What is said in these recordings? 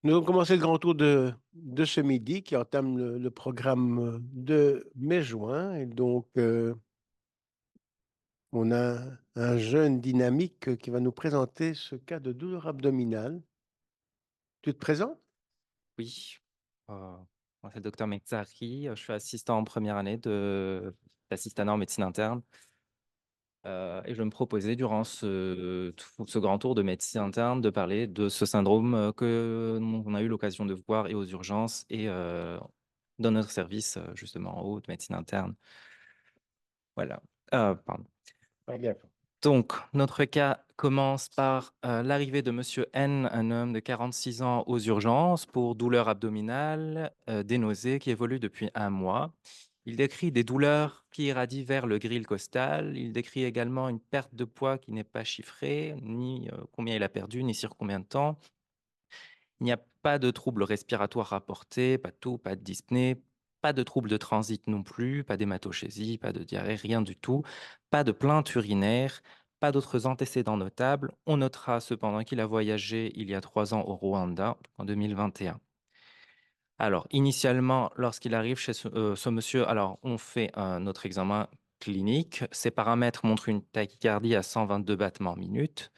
Nous avons commencé le grand tour de ce midi qui entame le programme de mai-juin. Et donc, on a un jeune dynamique qui va nous présenter ce cas de douleur abdominale. Tu te présentes? Oui, euh, moi c'est le docteur Mezzari, je suis assistant en première année d'assistanat en médecine interne et je me proposais durant ce grand tour de médecine interne de parler de ce syndrome que on a eu l'occasion de voir et aux urgences et dans notre service justement en haut de médecine interne. Voilà. Pardon. Ah, bien. Donc, notre cas commence par l'arrivée de Monsieur N, un homme de 46 ans, aux urgences pour douleurs abdominales, des nausées qui évoluent depuis un mois. Il décrit des douleurs qui irradient vers le grille costal. Il décrit également une perte de poids qui n'est pas chiffrée, ni combien il a perdu, ni sur combien de temps. Il n'y a pas de troubles respiratoires rapportés, pas de toux, pas de dyspnée, pas de troubles de transit non plus, pas d'hématochésie, pas de diarrhée, rien du tout, pas de plainte urinaire, pas d'autres antécédents notables. On notera cependant qu'il a voyagé il y a 3 ans au Rwanda en 2021. Alors, initialement, lorsqu'il arrive chez ce monsieur, alors on fait notre examen clinique. Ses paramètres montrent une tachycardie à 122 battements minute.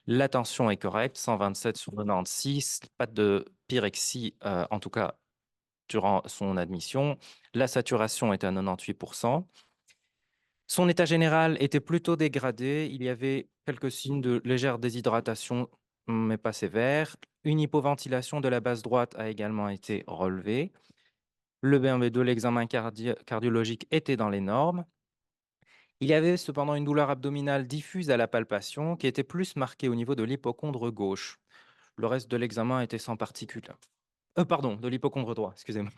La tension est correcte, 127 sur 96, pas de pyrexie, en tout cas durant son admission. La saturation est à 98%. Son état général était plutôt dégradé. Il y avait quelques signes de légère déshydratation, mais pas sévère. Une hypoventilation de la base droite a également été relevée. Le BMB2, l'examen cardiologique, était dans les normes. Il y avait cependant une douleur abdominale diffuse à la palpation qui était plus marquée au niveau de l'hypochondre gauche. Le reste de l'examen était sans particularité. Pardon, de l'hypochondre droit, excusez-moi.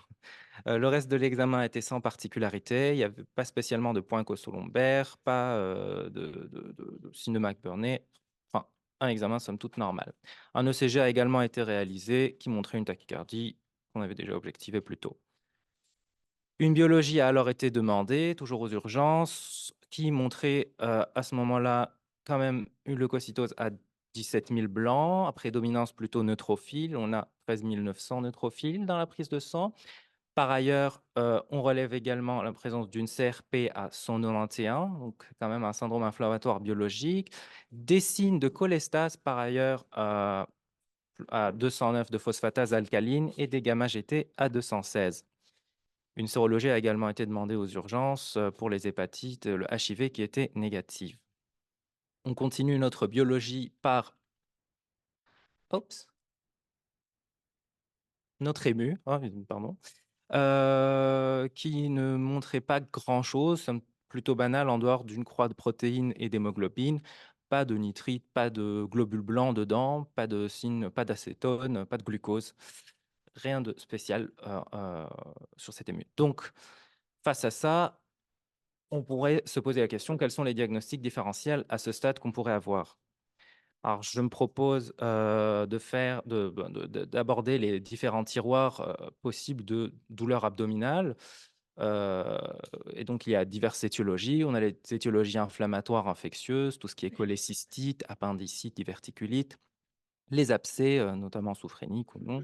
Le reste de l'examen était sans particularité. Il n'y avait pas spécialement de points cossolombaires, pas de signe de McBurney. Enfin, un examen somme toute normal. Un ECG a également été réalisé qui montrait une tachycardie qu'on avait déjà objectivée plus tôt. Une biologie a alors été demandée, toujours aux urgences, qui montrait à ce moment-là quand même une leucocytose à 17 000 blancs, à prédominance plutôt neutrophile. On a 13 900 neutrophiles dans la prise de sang. Par ailleurs, on relève également la présence d'une CRP à 191, donc quand même un syndrome inflammatoire biologique. Des signes de cholestase, par ailleurs, à 209 de phosphatase alcaline et des gamma-GT à 216. Une sérologie a également été demandée aux urgences pour les hépatites, le HIV qui était négative. On continue notre biologie par oups, notre ému, pardon, qui ne montrait pas grand-chose, somme plutôt banal en dehors d'une croix de protéines et d'hémoglobine. Pas de nitrite, pas de globules blancs dedans, pas de signe, pas d'acétone, pas de glucose. Rien de spécial sur cet ému. Donc, face à ça, on pourrait se poser la question, quels sont les diagnostics différentiels à ce stade qu'on pourrait avoir? Alors, je me propose d'aborder les différents tiroirs possibles de douleurs abdominales. Euh, et donc, il y a diverses étiologies. On a les étiologies inflammatoires infectieuses, tout ce qui est cholécystite, appendicite, diverticulite, les abcès, notamment soufréniques ou non,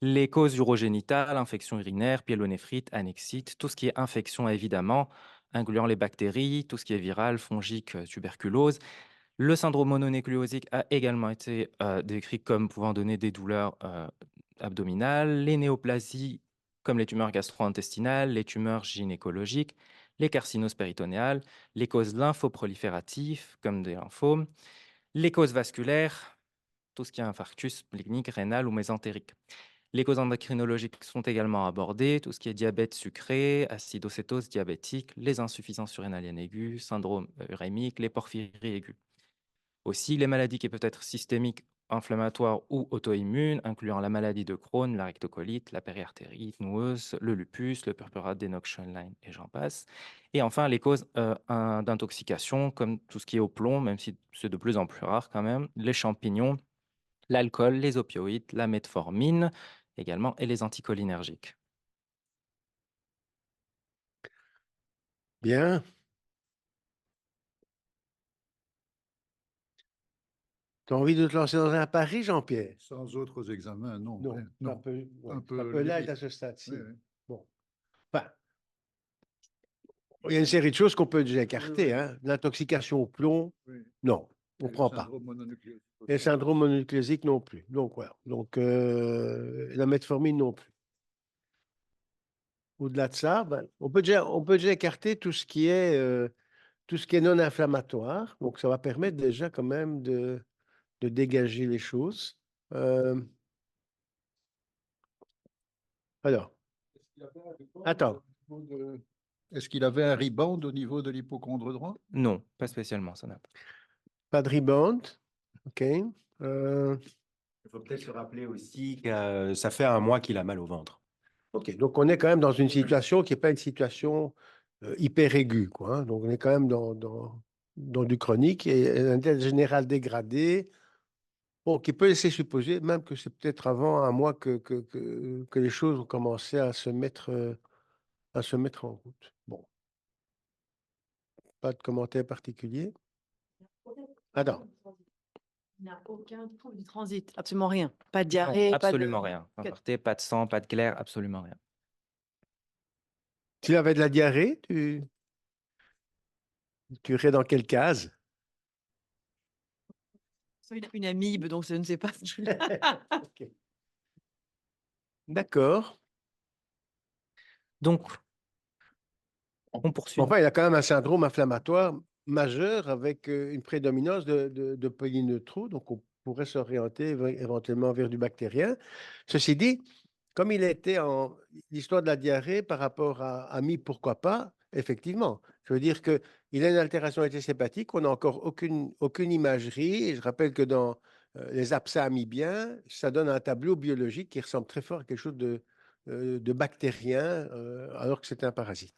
les causes urogénitales, infections urinaires, pyélonéphrite, annexite, tout ce qui est infection évidemment, incluant les bactéries, tout ce qui est viral, fongique, tuberculose. Le syndrome mononucléosique a également été décrit comme pouvant donner des douleurs abdominales, les néoplasies comme les tumeurs gastro-intestinales, les tumeurs gynécologiques, les carcinoses péritonéales, les causes lymphoprolifératives comme des lymphomes, les causes vasculaires, tout ce qui est infarctus splénique, rénal ou mésentérique. Les causes endocrinologiques sont également abordées, tout ce qui est diabète sucré, acidocétose diabétique, les insuffisances surrénaliennes aiguës, syndrome urémique, les porphyries aiguës. Aussi, les maladies qui peuvent être systémiques, inflammatoires ou auto-immunes, incluant la maladie de Crohn, la rectocolite, la périartérite noueuse, le lupus, le purpura d'Enoch-Schönlein et j'en passe. Et enfin, les causes d'intoxication, comme tout ce qui est au plomb, même si c'est de plus en plus rare quand même, les champignons, l'alcool, les opioïdes, la metformine également, et les anticholinergiques. Bien. Tu as envie de te lancer dans un pari, Jean-Pierre? Sans autres examens, non. Non, ça Non, peut, ouais, un ça peu peut l'être limite. à ce stade-ci. Oui, oui. Bon. Enfin, il y a une série de choses qu'on peut déjà écarter. Oui, oui. Hein. L'intoxication au plomb, Oui. non, on Et ne le prend pas. syndrome mononucléosique Et le aussi. syndrome mononucléosique non plus. Donc, voilà. Donc, la metformine non plus. Au-delà de ça, ben, on peut déjà écarter tout ce qui est non inflammatoire. Donc, ça va permettre déjà quand même de dégager les choses. Euh, alors, attends, Est-ce qu'il avait un rebound au niveau de l'hypocondre droit? Non, pas spécialement, ça n'a pas. pas de rebound. OK. Euh, Il faut peut-être se rappeler aussi que ça fait un mois qu'il a mal au ventre. OK. Donc, on est quand même dans une situation qui n'est pas une situation hyper aiguë, quoi. Hein. Donc, on est quand même dans du chronique et un intérêt général dégradé. Bon, qui peut laisser supposer même que c'est peut-être avant un mois que les choses ont commencé à se mettre en route. Bon, pas de commentaire particulier. Attends, Il n'y a aucun trouble du transit, absolument rien. Pas de Non, diarrhée, pas de... absolument rien. Importé, pas de sang, pas de glaire, absolument rien. tu avais de la diarrhée, tu irais dans quelle case? Une amibe, donc je ne sais pas. Ok. D'accord. Donc, on poursuit. Enfin, il y a quand même un syndrome inflammatoire majeur avec une prédominance de polyneutraux, donc on pourrait s'orienter éventuellement vers du bactérien. Ceci dit, comme il était en l'histoire de la diarrhée par rapport à amibe, pourquoi pas, effectivement. Je veux dire qu'il a une altération hépatique, on n'a encore aucune imagerie. Et je rappelle que dans les abcès amibiens, ça donne un tableau biologique qui ressemble très fort à quelque chose de bactérien, alors que c'est un parasite.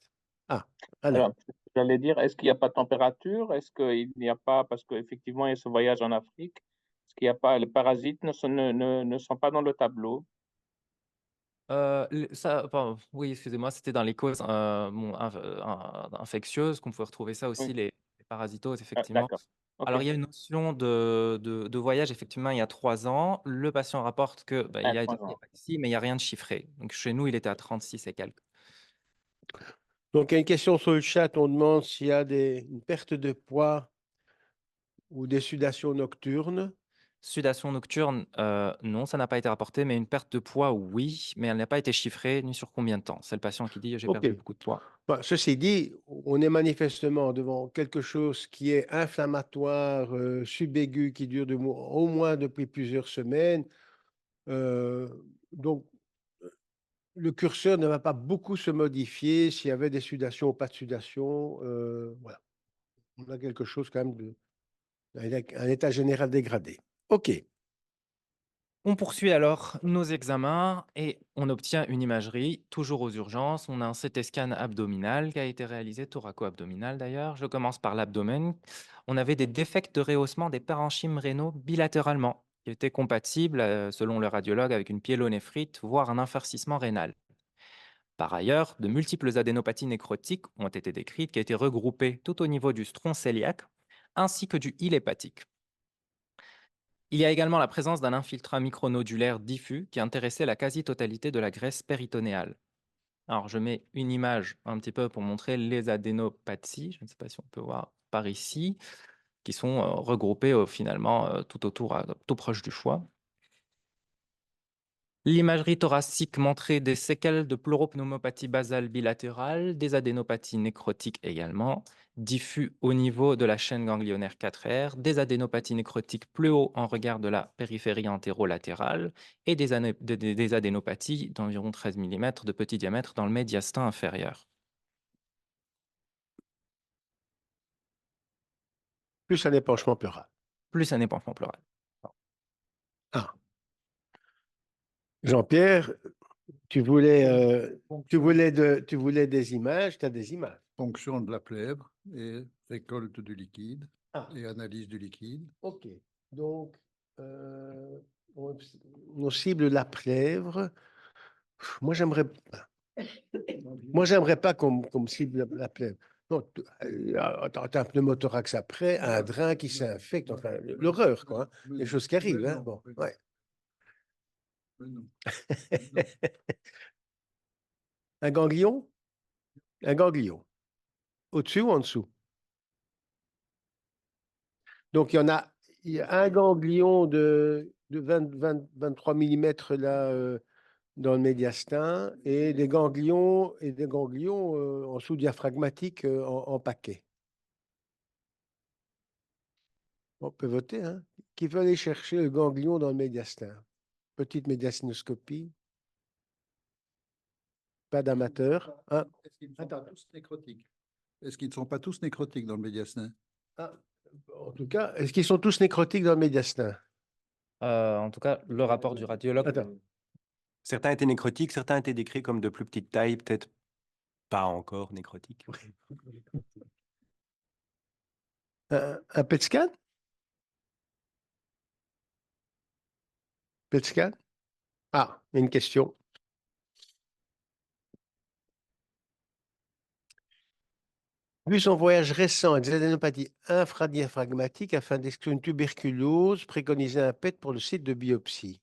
Ah, Alain. Alors, j'allais dire, est-ce qu'il n'y a pas de température? Est-ce qu'il n'y a pas, parce qu'effectivement, il y a ce voyage en Afrique, est-ce qu'il n'y a pas, les parasites ne sont pas dans le tableau? Oui, excusez-moi, c'était dans les causes infectieuses qu'on pouvait retrouver ça aussi, Oui, les parasitoses, effectivement. d'accord. OK. Alors, il y a une notion de voyage, effectivement, il y a 3 ans. Le patient rapporte que bah, il y a Trois ans. ici, mais il n'y a rien de chiffré. Donc, chez nous, il était à 36 et quelques. Donc, il y a une question sur le chat. On demande s'il y a une perte de poids ou des sudations nocturnes. Sudation nocturne, non, ça n'a pas été rapporté, mais une perte de poids, oui, mais elle n'a pas été chiffrée ni sur combien de temps. C'est le patient qui dit j'ai OK. perdu beaucoup de poids. Ceci dit, on est manifestement devant quelque chose qui est inflammatoire, subaigu, qui dure au moins depuis plusieurs semaines. Euh, donc, le curseur ne va pas beaucoup se modifier s'il y avait des sudations ou pas de sudation. Voilà. On a quelque chose quand même un état général dégradé. OK. On poursuit alors nos examens et on obtient une imagerie, toujours aux urgences. On a un CT scan abdominal qui a été réalisé, thoraco-abdominal d'ailleurs. Je commence par l'abdomen. On avait des défects de rehaussement des parenchymes rénaux bilatéralement, qui étaient compatibles, selon le radiologue, avec une pyélonéphrite, voire un infarcissement rénal. Par ailleurs, de multiples adénopathies nécrotiques ont été décrites, qui étaient regroupées tout au niveau du stron cœliaque, ainsi que du hile hépatique. Il y a également la présence d'un infiltrat micronodulaire diffus qui intéressait la quasi-totalité de la graisse péritonéale. Alors, je mets une image un petit peu pour montrer les adénopathies, je ne sais pas si on peut voir par ici, qui sont regroupées finalement tout autour, tout proche du foie. L'imagerie thoracique montrait des séquelles de pleuropneumopathie basale bilatérale, des adénopathies nécrotiques également, diffus au niveau de la chaîne ganglionnaire 4R, des adénopathies nécrotiques plus haut en regard de la périphérie antérolatérale et des adénopathies d'environ 13 mm de petit diamètre dans le médiastin inférieur. Plus un épanchement pleural. Plus un épanchement pleural. Ah. Jean-Pierre, tu voulais des images, tu as des images. Ponction de la plèvre et récolte du liquide Ah, et analyse du liquide. OK. Donc, on cible la plèvre. Moi, j'aimerais pas qu'on me cible la plèvre. Non, un pneumothorax après, un drain qui s'infecte, enfin, l'horreur, quoi. Hein. Les choses qui arrivent, hein. Bon, ouais. Un ganglion? Un ganglion. Au-dessus ou en dessous? Donc, il y a un ganglion de 23 mm là, dans le médiastin et des ganglions, en sous-diaphragmatique en paquet. On peut voter, hein? Qui veut aller chercher le ganglion dans le médiastin? Petite médiastinoscopie. Pas d'amateur. Hein? Est-ce qu'ils ne sont pas tous nécrotiques? Est-ce qu'ils ne sont pas tous nécrotiques dans le médiastin? Ah, en tout cas, est-ce qu'ils sont tous nécrotiques dans le médiastin? En tout cas, le rapport du radiologue. Attends. Certains étaient nécrotiques, certains étaient décrits comme de plus petite taille, peut-être pas encore nécrotiques. Un PET scan? PET scan? Ah, il y a une question. Vu son voyage récent à des adénopathies infradiaphragmatiques afin d'exclure une tuberculose, préconisez un PET pour le site de biopsie.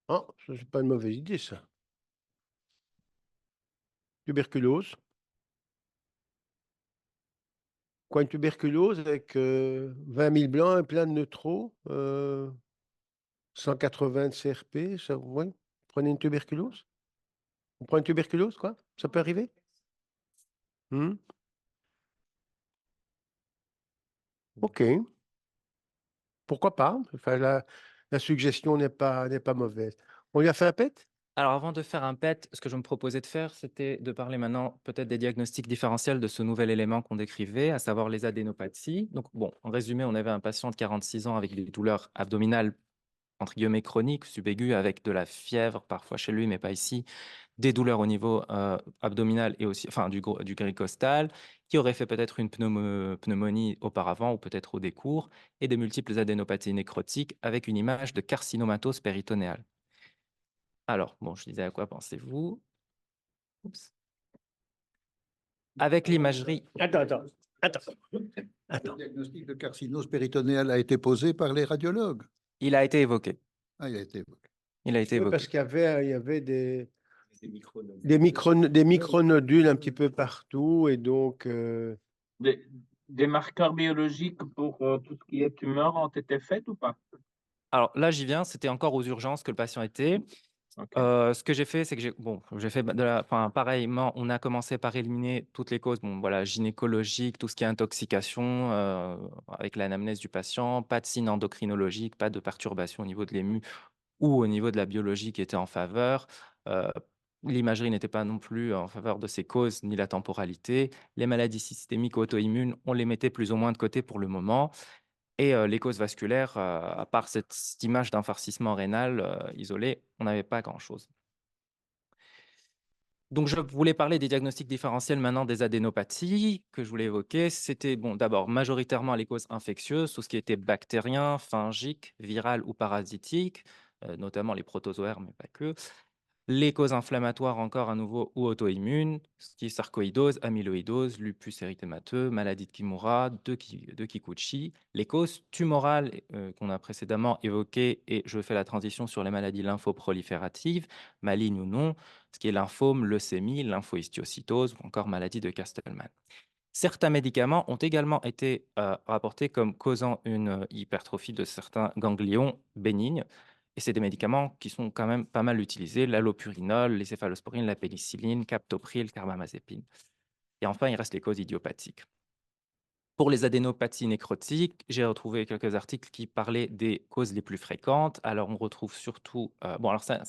Oh, ça, c'est pas une mauvaise idée, ça. Tuberculose. Quoi, une tuberculose avec 20 000 blancs et plein de neutraux, 180 de CRP, ça, oui. Prenez une tuberculose. On prend une tuberculose, quoi? Ça peut arriver? Hmm. OK. Pourquoi pas? Enfin, la suggestion n'est pas mauvaise. On lui a fait un PET? Alors, avant de faire un PET, ce que je me proposais de faire, c'était de parler maintenant peut-être des diagnostics différentiels de ce nouvel élément qu'on décrivait, à savoir les adénopathies. Donc, bon, en résumé, on avait un patient de 46 ans avec des douleurs abdominales, entre guillemets, chroniques, subaiguës, avec de la fièvre, parfois chez lui, mais pas ici, des douleurs au niveau abdominal et aussi, enfin, du grécostal, qui aurait fait peut-être une pneumonie auparavant ou peut-être au décours, et de multiples adénopathies nécrotiques avec une image de carcinomatose péritonéale. Alors, bon, je disais, à quoi pensez-vous? Oups. Avec l'imagerie, Attends. Le diagnostic de carcinose péritonéale a été posé par les radiologues. il a été évoqué. Ah, il a été évoqué. Il a été Oui, évoqué. parce qu'il y avait des micronodules un petit peu partout et donc Des marqueurs biologiques pour tout ce qui est tumeur ont été faits ou pas? Alors là, j'y viens, c'était encore aux urgences que le patient était. Ok. Ce que j'ai fait, c'est que j'ai fait enfin, pareillement, on a commencé par éliminer toutes les causes, bon, voilà, gynécologiques, tout ce qui est intoxication, avec l'anamnèse du patient, pas de signes endocrinologiques, pas de perturbation au niveau de l'ému ou au niveau de la biologie qui était en faveur. L'imagerie n'était pas non plus en faveur de ces causes ni la temporalité. Les maladies systémiques auto-immunes, on les mettait plus ou moins de côté pour le moment. Et les causes vasculaires, à part cette image d'un farcissement rénal isolé, on n'avait pas grand-chose. Donc, je voulais parler des diagnostics différentiels maintenant des adénopathies que je voulais évoquer. C'était, bon, d'abord, majoritairement les causes infectieuses, tout ce qui était bactérien, fungique, viral ou parasitique, notamment les protozoaires, mais pas que. Les causes inflammatoires encore à nouveau ou auto-immunes, ce qui est sarcoïdose, amyloïdose, lupus érythémateux, maladie de Kimura, de Kikuchi. Les causes tumorales qu'on a précédemment évoquées, et je fais la transition sur les maladies lymphoprolifératives, malignes ou non, ce qui est lymphome, leucémie, lymphohistiocytose ou encore maladie de Castleman. Certains médicaments ont également été rapportés comme causant une hypertrophie de certains ganglions bénignes. Et c'est des médicaments qui sont quand même pas mal utilisés, l'allopurinol, les céphalosporines, la pénicilline, captopril, carbamazépine. Et enfin, il reste les causes idiopathiques. Pour les adénopathies nécrotiques, j'ai retrouvé quelques articles qui parlaient des causes les plus fréquentes. Alors, on retrouve surtout... bon, alors c'est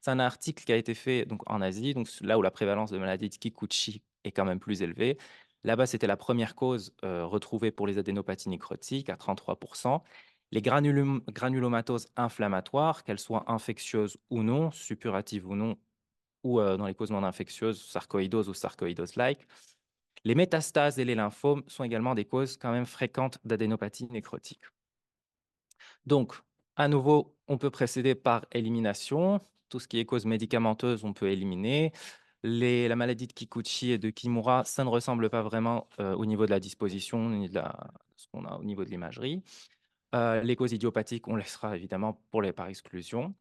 un article qui a été fait donc, en Asie, donc là où la prévalence de maladie de Kikuchi est quand même plus élevée. Là-bas, c'était la première cause retrouvée pour les adénopathies nécrotiques à 33%. Les granulomatoses inflammatoires, qu'elles soient infectieuses ou non, suppuratives ou non, ou dans les causes non infectieuses, sarcoïdose ou sarcoïdose-like. Les métastases et les lymphomes sont également des causes quand même fréquentes d'adénopathie nécrotique. Donc, à nouveau, on peut précéder par élimination. Tout ce qui est cause médicamenteuse, on peut éliminer. La maladie de Kikuchi et de Kimura, ça ne ressemble pas vraiment au niveau de la disposition ni de ce qu'on a au niveau de l'imagerie. Les causes idiopathiques, on laissera évidemment par exclusion.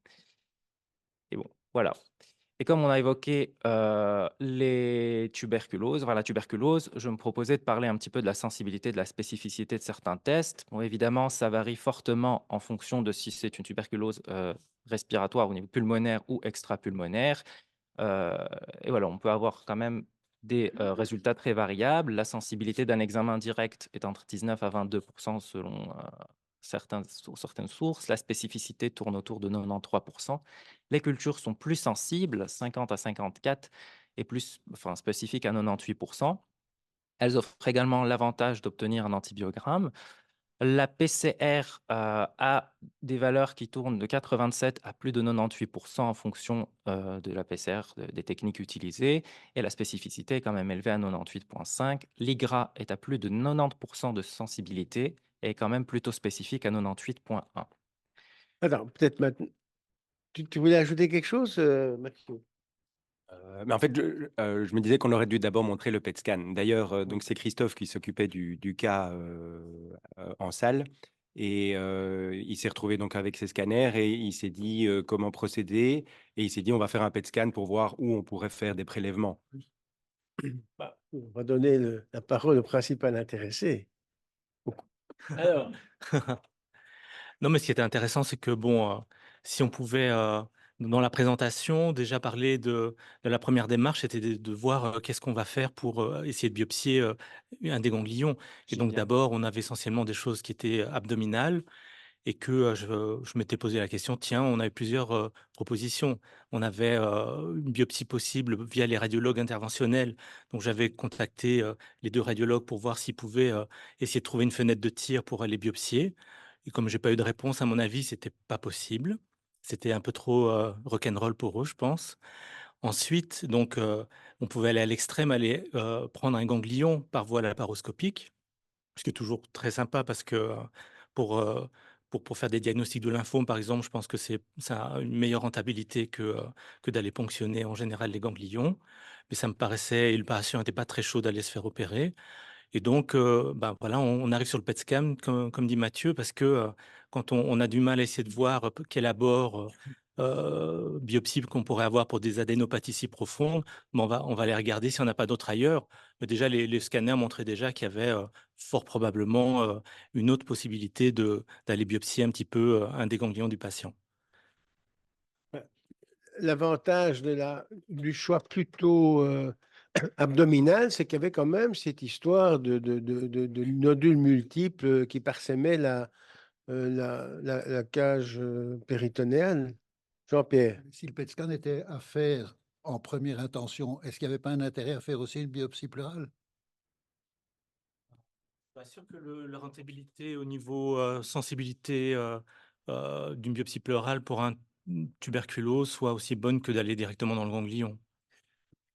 Et bon, voilà. Et comme on a évoqué les tuberculoses, la tuberculose, je me proposais de parler un petit peu de la sensibilité, de la spécificité de certains tests. Bon, évidemment, ça varie fortement en fonction de si c'est une tuberculose respiratoire au niveau pulmonaire ou extrapulmonaire. Et voilà, on peut avoir quand même des résultats très variables. La sensibilité d'un examen direct est entre 19 à 22% selon certaines sources. La spécificité tourne autour de 93%. Les cultures sont plus sensibles, 50 à 54, et spécifiques à 98%. Elles offrent également l'avantage d'obtenir un antibiogramme. La PCR a des valeurs qui tournent de 87 à plus de 98% en fonction de la PCR, des techniques utilisées. Et la spécificité est quand même élevée à 98,5. L'IGRA est à plus de 90% de sensibilité et est quand même plutôt spécifique à 98,1. Attends, peut-être maintenant. Tu voulais ajouter quelque chose, Mathieu? Mais en fait, je me disais qu'on aurait dû d'abord montrer le PET scan. D'ailleurs, donc c'est Christophe qui s'occupait du cas en salle et il s'est retrouvé donc avec ses scanners et il s'est dit comment procéder et il s'est dit on va faire un PET scan pour voir où on pourrait faire des prélèvements. Bah, on va donner la parole au principal intéressé. Alors, non, mais ce qui était intéressant, c'est que bon, si on pouvait, dans la présentation, déjà parler de la première démarche, c'était de voir qu'est-ce qu'on va faire pour essayer de biopsier un des ganglions. Et donc, Génial. d'abord, on avait essentiellement des choses qui étaient abdominales et que je m'étais posé la question, tiens, on avait plusieurs propositions. On avait une biopsie possible via les radiologues interventionnels. Donc, j'avais contacté les deux radiologues pour voir s'ils pouvaient essayer de trouver une fenêtre de tir pour aller biopsier. Et comme j'ai pas eu de réponse, à mon avis, c'était pas possible. C'était un peu trop rock'n'roll pour eux, je pense. Ensuite, donc, on pouvait aller à l'extrême, aller prendre un ganglion par voie laparoscopique, ce qui est toujours très sympa parce que pour, euh, pour faire des diagnostics de lymphome, par exemple, je pense que ça a une meilleure rentabilité que d'aller ponctionner en général les ganglions. Mais ça me paraissait, et le patient n'était pas très chaud d'aller se faire opérer. Et donc, ben voilà, on arrive sur le PET scan, comme dit Mathieu, parce que quand on a du mal à essayer de voir quel abord biopsie qu'on pourrait avoir pour des adénopathies si profondes, ben on va les regarder si on n'a pas d'autres ailleurs. Mais déjà, les scanners montraient déjà qu'il y avait fort probablement une autre possibilité d'aller biopsier un petit peu un des ganglions du patient. L'avantage du choix plutôt abdominal, c'est qu'il y avait quand même cette histoire de nodules multiples qui parsemaient la cage péritonéale. Jean-Pierre. Si le PET scan était à faire en première intention, est-ce qu'il n'y avait pas un intérêt à faire aussi une biopsie pleurale? Pas sûr que la rentabilité au niveau sensibilité d'une biopsie pleurale pour un tuberculose soit aussi bonne que d'aller directement dans le ganglion.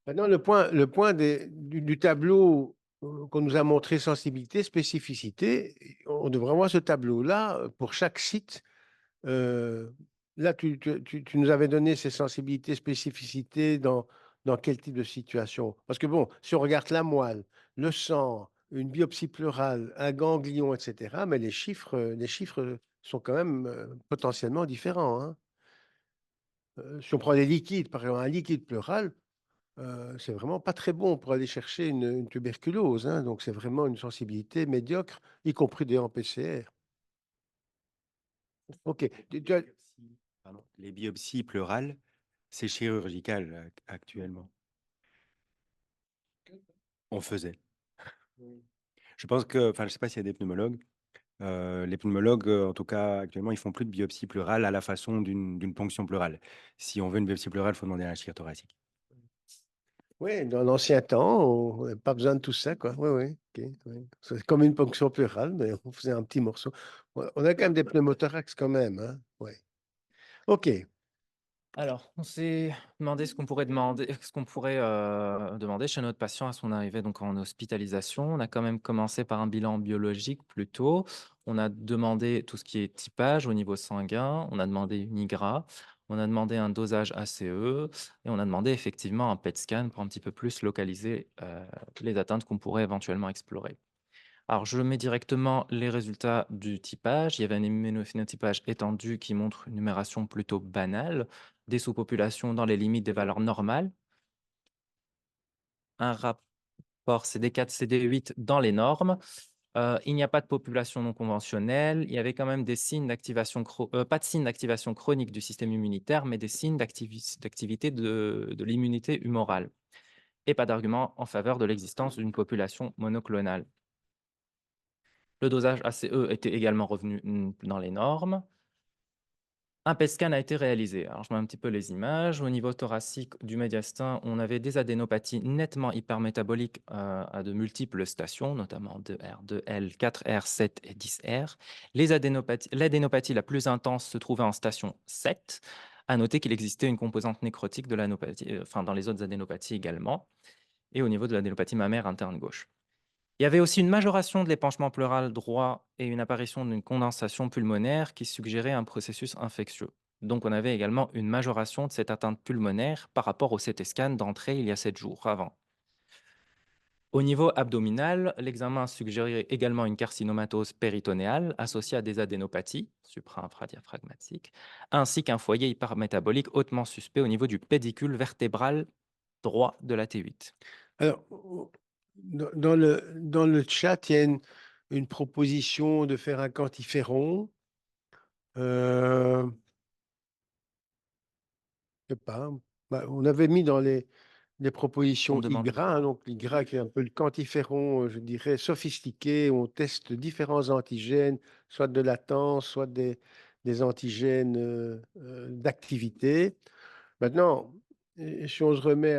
Maintenant, le point du tableau qu'on nous a montré sensibilité, spécificité, on devrait avoir ce tableau-là pour chaque site. Là, tu nous avais donné ces sensibilités, spécificités dans quel type de situation? Parce que bon, si on regarde la moelle, le sang, une biopsie pleurale, un ganglion, etc., mais les chiffres sont quand même potentiellement différents, hein. Si on prend des liquides, par exemple, un liquide pleural, c'est vraiment pas très bon pour aller chercher une tuberculose, hein. Donc, c'est vraiment une sensibilité médiocre, y compris des en PCR. OK. Pardon. Les biopsies pleurales, c'est chirurgical actuellement. On faisait. Je pense que, enfin, je ne sais pas s'il y a des pneumologues. Les pneumologues, en tout cas, actuellement, ils font plus de biopsie pleurale à la façon d'une ponction pleurale. Si on veut une biopsie pleurale, il faut demander à un chirurgien thoracique. Oui, dans l'ancien temps, on n'avait pas besoin de tout ça, quoi. Oui, oui. OK, oui. C'est comme une ponction pleurale, mais on faisait un petit morceau. On a quand même des pneumothorax quand même, hein. Oui. OK. Alors, on s'est demandé ce qu'on pourrait demander chez notre patient à son arrivée donc en hospitalisation. On a quand même commencé par un bilan biologique plutôt. On a demandé tout ce qui est typage au niveau sanguin. On a demandé une IGRA. On a demandé un dosage ACE et on a demandé effectivement un PET scan pour un petit peu plus localiser les atteintes qu'on pourrait éventuellement explorer. Alors, je mets directement les résultats du typage. Il y avait un immunophénotypage étendu qui montre une numération plutôt banale, des sous-populations dans les limites des valeurs normales, un rapport CD4, CD8 dans les normes. Il n'y a pas de population non conventionnelle. Il y avait quand même des signes d'activation, pas de signes d'activation chronique du système immunitaire, mais des signes d'activité de l'immunité humorale. Et pas d'argument en faveur de l'existence d'une population monoclonale. Le dosage ACE était également revenu dans les normes. Un PET scan a été réalisé. Alors, je mets un petit peu les images. Au niveau thoracique du médiastin, on avait des adénopathies nettement hypermétaboliques à de multiples stations, notamment 2R, 2L, 4R, 7 et 10R. L'adénopathie la plus intense se trouvait en station 7. À noter qu'il existait une composante nécrotique de l'adénopathie, enfin dans les autres adénopathies également, et au niveau de l'adénopathie mammaire interne gauche. Il y avait aussi une majoration de l'épanchement pleural droit et une apparition d'une condensation pulmonaire qui suggérait un processus infectieux. Donc, on avait également une majoration de cette atteinte pulmonaire par rapport au CT scan d'entrée il y a 7 jours avant. Au niveau abdominal, l'examen suggérait également une carcinomatose péritonéale associée à des adénopathies supra-infradiaphragmatiques, ainsi qu'un foyer hypermétabolique hautement suspect au niveau du pédicule vertébral droit de la T8. Alors, dans le chat, il y a une proposition de faire un quantiféron. Je sais pas. On avait mis dans les propositions On demande IGRA, hein, donc l'IGRA qui est un peu le quantiféron, je dirais, sophistiqué, où on teste différents antigènes, soit de latence, soit des antigènes d'activité. Maintenant, si on se remet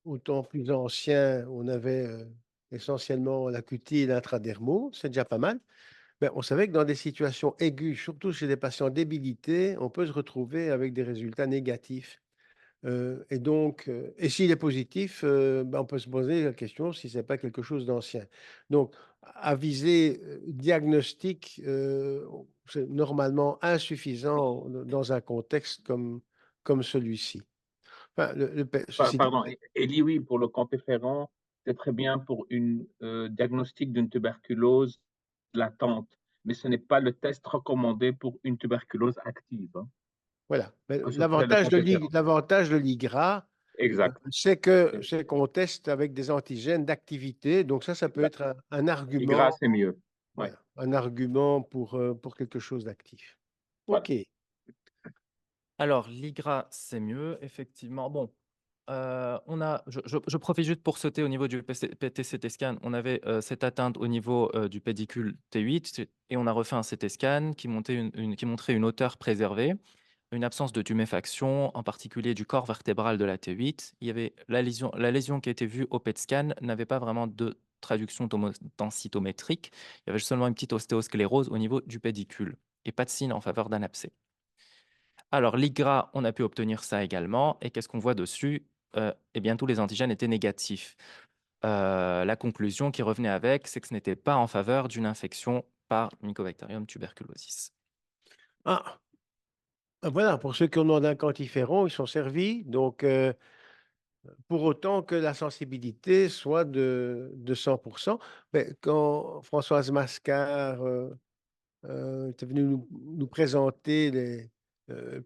au temps plus ancien, on avait essentiellement la cutie et l'intradermo, c'est déjà pas mal. Ben, on savait que dans des situations aiguës, surtout chez des patients débilités, on peut se retrouver avec des résultats négatifs. Et donc, et s'il est positif, ben, on peut se poser la question si ce n'est pas quelque chose d'ancien. Donc, à viser diagnostic, c'est normalement insuffisant dans un contexte comme celui-ci. Enfin, ceci dit, Pardon, Elie, oui, pour le quantiféron, c'est très bien pour une diagnostic d'une tuberculose latente, mais ce n'est pas le test recommandé pour une tuberculose active, hein. voilà. Mais Il faut supprimer le quantiféron. L'avantage de l'IGRA, Exact. c'est qu'on teste avec des antigènes d'activité. Donc ça peut être un IGRA, argument, c'est mieux. Ouais. voilà, un argument pour quelque chose d'actif. Voilà. OK. Alors, l'IGRA, c'est mieux, effectivement. Bon, je profite juste pour sauter au niveau du PTCT scan. On avait cette atteinte au niveau du pédicule T8 et on a refait un CT scan qui montrait une hauteur préservée, une absence de tuméfaction, en particulier du corps vertébral de la T8. Il y avait la lésion qui a été vue au PET scan n'avait pas vraiment de traduction densitométrique. Il y avait seulement une petite ostéosclérose au niveau du pédicule et pas de signe en faveur d'un abcès. Alors, l'IGRA, on a pu obtenir ça également. Et qu'est-ce qu'on voit dessus? Eh bien, tous les antigènes étaient négatifs. La conclusion qui revenait avec, c'est que ce n'était pas en faveur d'une infection par Mycobacterium tuberculosis. Ah, voilà, pour ceux qui en ont un quantiféron, ils sont servis. Donc, pour autant que la sensibilité soit de 100%. Mais quand Françoise Mascard était venue nous présenter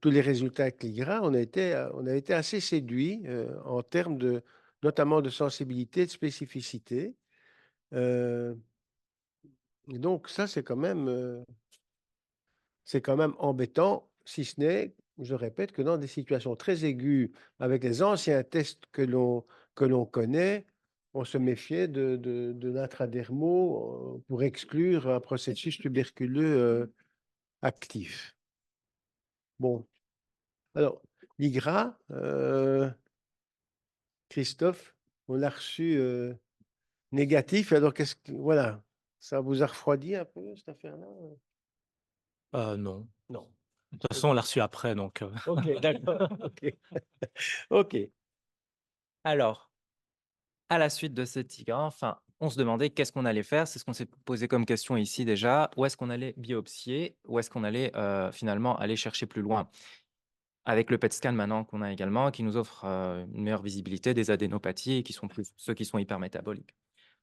tous les résultats avec l'IGRA, on a été assez séduits en termes notamment de sensibilité, de spécificité. Euh, et donc, ça, c'est quand même embêtant, si ce n'est, je répète, que dans des situations très aiguës, avec les anciens tests que l'on connaît, on se méfiait de l'intradermo pour exclure un processus tuberculeux actif. Bon, alors, l'IGRA, Christophe, on l'a reçu négatif. Alors, voilà, ça vous a refroidi un peu, cette affaire-là? Non. Non. De toute façon, on l'a reçu après, donc OK, d'accord. OK. OK. Alors, à la suite de cet IGRA, enfin, on se demandait qu'est-ce qu'on allait faire. C'est ce qu'on s'est posé comme question ici déjà. Où est-ce qu'on allait biopsier? Où est-ce qu'on allait finalement aller chercher plus loin? avec le PET scan maintenant qu'on a également, qui nous offre une meilleure visibilité des adénopathies, qui sont ceux qui sont hypermétaboliques.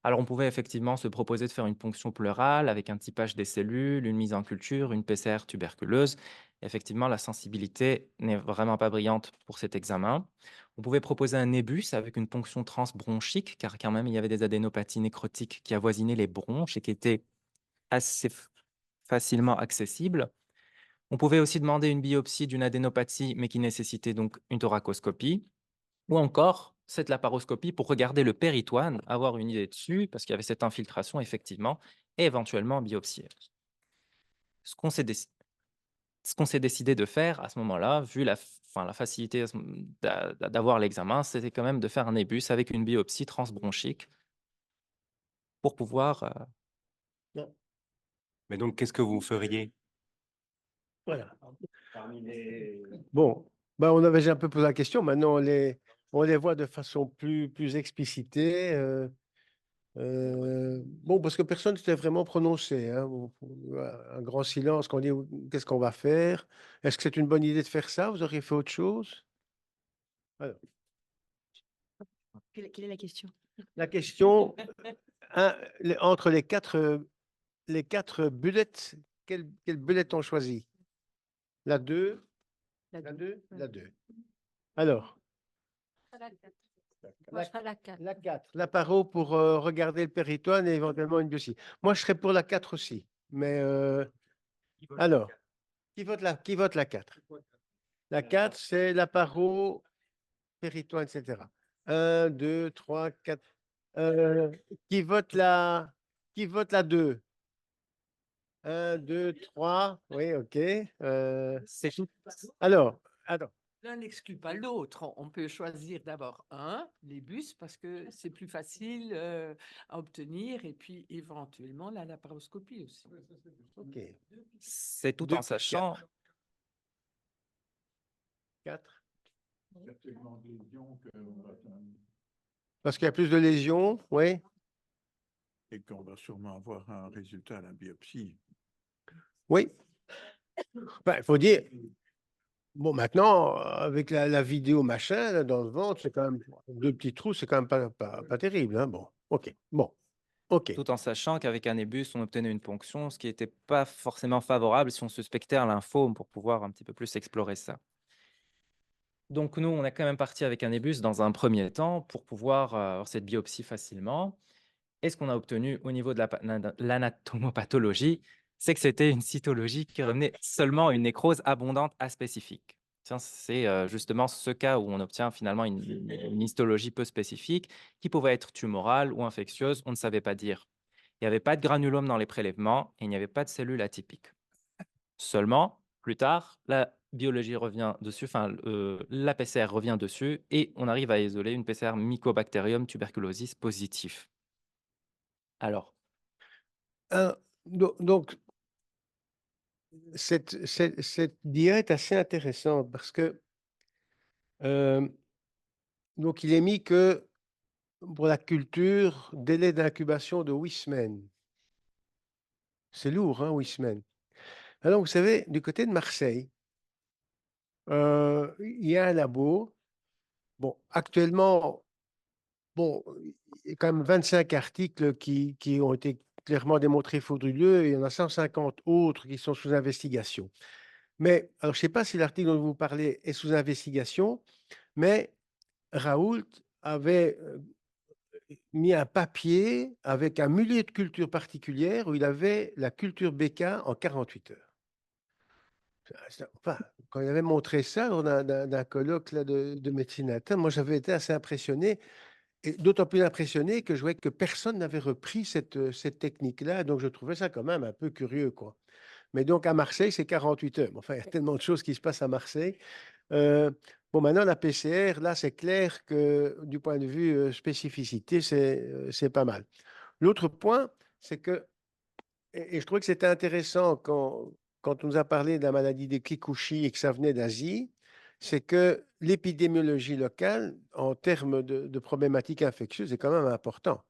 Alors, on pouvait effectivement se proposer de faire une ponction pleurale avec un typage des cellules, une mise en culture, une PCR tuberculeuse. Effectivement, la sensibilité n'est vraiment pas brillante pour cet examen. On pouvait proposer un nébus avec une ponction transbronchique, car quand même, il y avait des adénopathies nécrotiques qui avoisinaient les bronches et qui étaient assez facilement accessibles. On pouvait aussi demander une biopsie d'une adénopathie, mais qui nécessitait donc une thoracoscopie, ou encore cette laparoscopie pour regarder le péritoine, avoir une idée dessus, parce qu'il y avait cette infiltration, effectivement, et éventuellement biopsier. Ce qu'on s'est décidé de faire à ce moment-là, vu la facilité d'avoir l'examen, c'était quand même de faire un nébus avec une biopsie transbronchique pour pouvoir... Mais donc, qu'est-ce que vous feriez? Voilà. Bon, ben, on avait déjà un peu posé la question. Maintenant, on les voit de façon plus explicitée. Bon, parce que personne ne s'était vraiment prononcé. Hein. Un grand silence quand on dit qu'est-ce qu'on va faire. Est-ce que c'est une bonne idée de faire ça? Vous auriez fait autre chose? Alors, Quelle est la question? la question, entre les quatre bullets, quelle bullet on choisit? La 2, La la deux. 2, la 2. Alors, Moi, je ferai la 4. la 4, la paro pour regarder le péritoine et éventuellement une biopsie. Moi, je serais pour la 4 aussi. Mais alors, qui vote la 4? La 4, c'est la paro, péritoine, etc. 1, 2, 3, 4. Qui vote la 2? 1, 2, 3. Oui, OK. C'est tout. Alors, attends. L'un n'exclut pas l'autre. On peut choisir d'abord les bus, parce que c'est plus facile à obtenir, et puis éventuellement la laparoscopie aussi. OK. C'est tout Deux, en sachant... 4. Parce qu'il y a plus de lésions, oui. Et qu'on va sûrement avoir un résultat à la biopsie. Oui. Il faut dire, bon, maintenant, avec la vidéo machin, là, dans le ventre, c'est quand même 2 petits trous, c'est quand même pas terrible. Hein. Bon, OK. Bon, OK. Tout en sachant qu'avec un nébus, on obtenait une ponction, ce qui n'était pas forcément favorable si on suspectait un lymphome pour pouvoir un petit peu plus explorer ça. Donc nous, on est quand même parti avec un nébus dans un premier temps pour pouvoir avoir cette biopsie facilement. Et ce qu'on a obtenu au niveau de l'anatomopathologie, c'est que c'était une cytologie qui revenait seulement à une nécrose abondante aspécifique. C'est justement ce cas où on obtient finalement une histologie peu spécifique qui pouvait être tumorale ou infectieuse, on ne savait pas dire. Il n'y avait pas de granulome dans les prélèvements et il n'y avait pas de cellules atypiques. Seulement, plus tard, la biologie revient dessus, la PCR revient dessus et on arrive à isoler une PCR Mycobacterium tuberculosis positif. Alors, Donc, cette dia est assez intéressante parce que donc il est mis que pour la culture, délai d'incubation de 8 semaines. C'est lourd, hein, 8 semaines. Alors, vous savez, du côté de Marseille, il y a un labo. Bon, actuellement, bon, il y a quand même 25 articles qui ont été clairement démontrés frauduleux et il y en a 150 autres qui sont sous investigation. Mais, alors, je ne sais pas si l'article dont vous parlez est sous investigation, mais Raoult avait mis un papier avec un milieu de culture particulière où il avait la culture BK en 48 heures. Enfin, quand il avait montré ça lors d'un colloque là, de médecine interne, moi j'avais été assez impressionné, et d'autant plus impressionné que je voyais que personne n'avait repris cette technique-là, donc je trouvais ça quand même un peu curieux, quoi. Mais donc à Marseille, c'est 48 heures. Enfin, il y a tellement de choses qui se passent à Marseille. Bon, maintenant, la PCR, là, c'est clair que du point de vue spécificité, c'est pas mal. L'autre point, c'est que, et je trouvais que c'était intéressant quand on nous a parlé de la maladie des Kikuchi et que ça venait d'Asie, c'est que l'épidémiologie locale, en termes de problématiques infectieuses, est quand même important.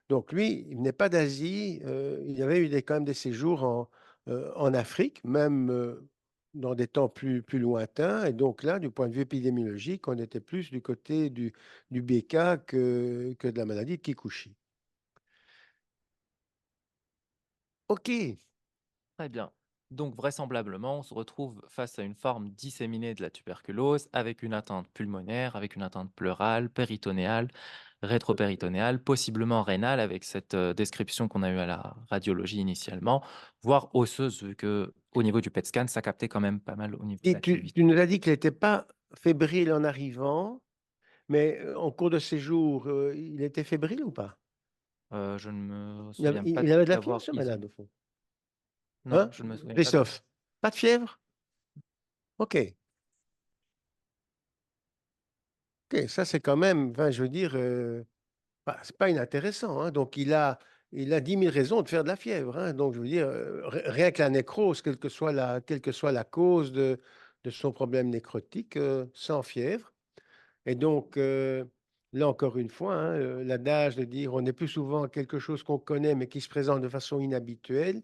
Donc, lui, il venait pas d'Asie, il y avait eu quand même des séjours en Afrique, même dans des temps plus lointains. Et donc là, du point de vue épidémiologique, on était plus du côté du BK que de la maladie de Kikuchi. OK. Très bien. Donc, vraisemblablement, on se retrouve face à une forme disséminée de la tuberculose avec une atteinte pulmonaire, avec une atteinte pleurale, péritonéale, rétropéritonéale, possiblement rénale avec cette description qu'on a eue à la radiologie initialement, voire osseuse, vu que au niveau du PET scan, ça captait quand même pas mal au niveau de Et la tu cavité. nous as dit qu'il n'était pas fébrile en arrivant, mais en cours de séjour, il était fébrile ou pas? Je ne me Il avait, souviens pas il avait de la fièvre, d'avoir ce isolé. malade, au fond. Non, Hein? je ne me souviens pas. Christophe, pas de fièvre? OK. OK, ça c'est quand même, enfin, je veux dire, c'est pas inintéressant, hein. Donc il a 10 000 raisons de faire de la fièvre, hein. Donc je veux dire, rien que la nécrose, quelle que soit la cause de son problème nécrotique, sans fièvre. Et donc, là encore une fois, hein, l'adage de dire on est plus souvent quelque chose qu'on connaît mais qui se présente de façon inhabituelle,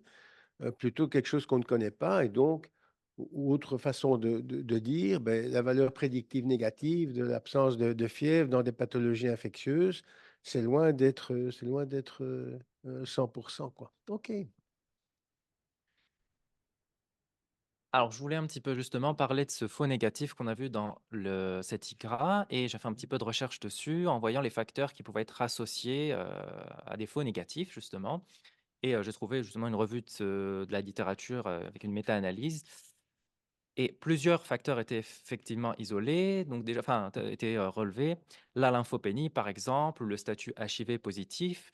plutôt quelque chose qu'on ne connaît pas. Et donc, ou autre façon de dire, ben, la valeur prédictive négative de l'absence de fièvre dans des pathologies infectieuses, c'est loin d'être 100%, quoi. OK. Alors, je voulais un petit peu justement parler de ce faux négatif qu'on a vu dans cet IGRA et j'ai fait un petit peu de recherche dessus en voyant les facteurs qui pouvaient être associés à des faux négatifs, justement. Et j'ai trouvé justement une revue de la littérature avec une méta-analyse. Et plusieurs facteurs étaient effectivement isolés, donc déjà, enfin, étaient relevés. La lymphopénie, par exemple, ou le statut HIV positif.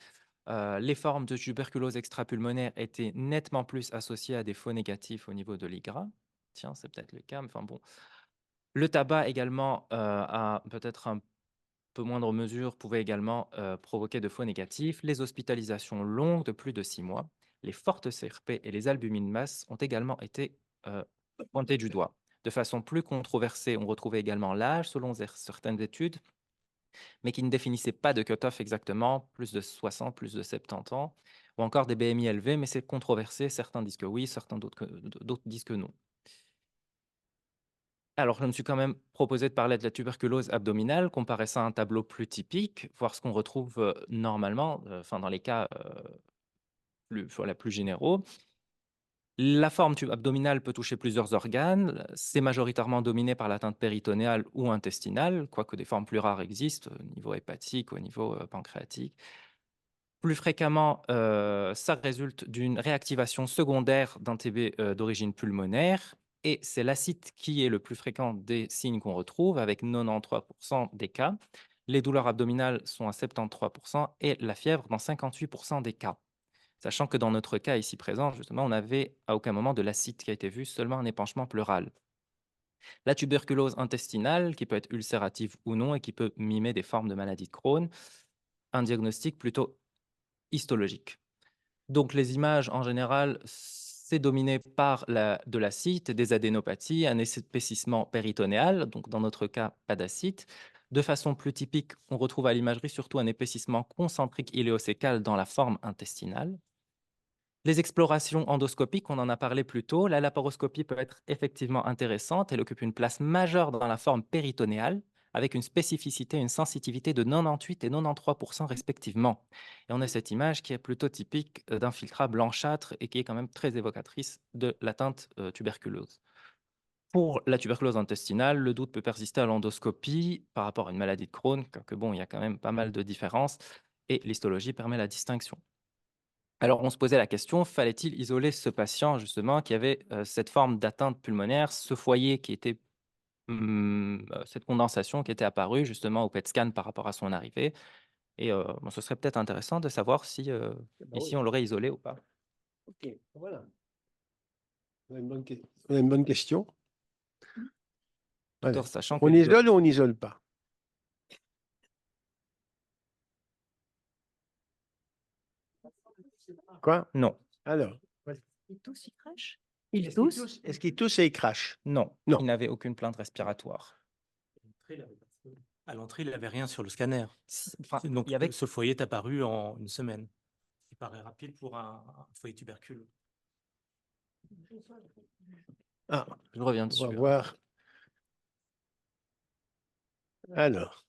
Les formes de tuberculose extrapulmonaire étaient nettement plus associées à des faux négatifs au niveau de l'IGRA. Tiens, c'est peut-être le cas, mais enfin bon. Le tabac également, à peut-être un peu moindre mesure, pouvait également provoquer de faux négatifs. Les hospitalisations longues de plus de 6 mois, les fortes CRP et les albumines masses ont également été pointées du doigt. De façon plus controversée, on retrouvait également l'âge selon certaines études, mais qui ne définissaient pas de cut-off exactement, plus de 60, plus de 70 ans, ou encore des BMI élevés, mais c'est controversé. Certains disent que oui, certains d'autres disent que non. Alors, je me suis quand même proposé de parler de la tuberculose abdominale, comparer ça à un tableau plus typique, voir ce qu'on retrouve normalement, enfin dans les cas plus généraux. La forme abdominale peut toucher plusieurs organes. C'est majoritairement dominé par l'atteinte péritonéale ou intestinale, quoique des formes plus rares existent au niveau hépatique, au niveau pancréatique. Plus fréquemment, ça résulte d'une réactivation secondaire d'un TB d'origine pulmonaire. Et c'est l'acide qui est le plus fréquent des signes qu'on retrouve, avec 93% des cas. Les douleurs abdominales sont à 73% et la fièvre dans 58% des cas. Sachant que dans notre cas ici présent, justement, on n'avait à aucun moment de l'acide qui a été vu, seulement un épanchement pleural. La tuberculose intestinale, qui peut être ulcérative ou non et qui peut mimer des formes de maladie de Crohn, un diagnostic plutôt histologique. Donc les images, en général, c'est dominé par de l'acide, des adénopathies, un épaississement péritonéal, donc dans notre cas, pas d'acide. De façon plus typique, on retrouve à l'imagerie surtout un épaississement concentrique iléocécal dans la forme intestinale. Les explorations endoscopiques, on en a parlé plus tôt, la laparoscopie peut être effectivement intéressante, elle occupe une place majeure dans la forme péritonéale, avec une spécificité et une sensitivité de 98 et 93% respectivement. Et on a cette image qui est plutôt typique d'un filtrat blanchâtre et qui est quand même très évocatrice de l'atteinte tuberculose. Pour la tuberculose intestinale, le doute peut persister à l'endoscopie par rapport à une maladie de Crohn, que bon, il y a quand même pas mal de différences, et l'histologie permet la distinction. Alors, on se posait la question, fallait-il isoler ce patient justement qui avait cette forme d'atteinte pulmonaire, ce foyer qui était, cette condensation qui était apparue justement au PET scan par rapport à son arrivée? Et bon, ce serait peut-être intéressant de savoir si Bah ici oui. on l'aurait isolé ou pas. OK, voilà. On a une bonne question. Voilà. Sachant que On isole ou on n'isole pas? Quoi? non, Alors, Il tousse, il crache. est-ce qu'il tousse et il crache? non, Non. il n'avait aucune plainte respiratoire. À l'entrée, il n'avait rien sur le scanner. Enfin, Donc, il y avait ce foyer est apparu en une semaine. Il paraît rapide pour un foyer tuberculeux. Ah, Je reviens on dessus. va voir. Alors,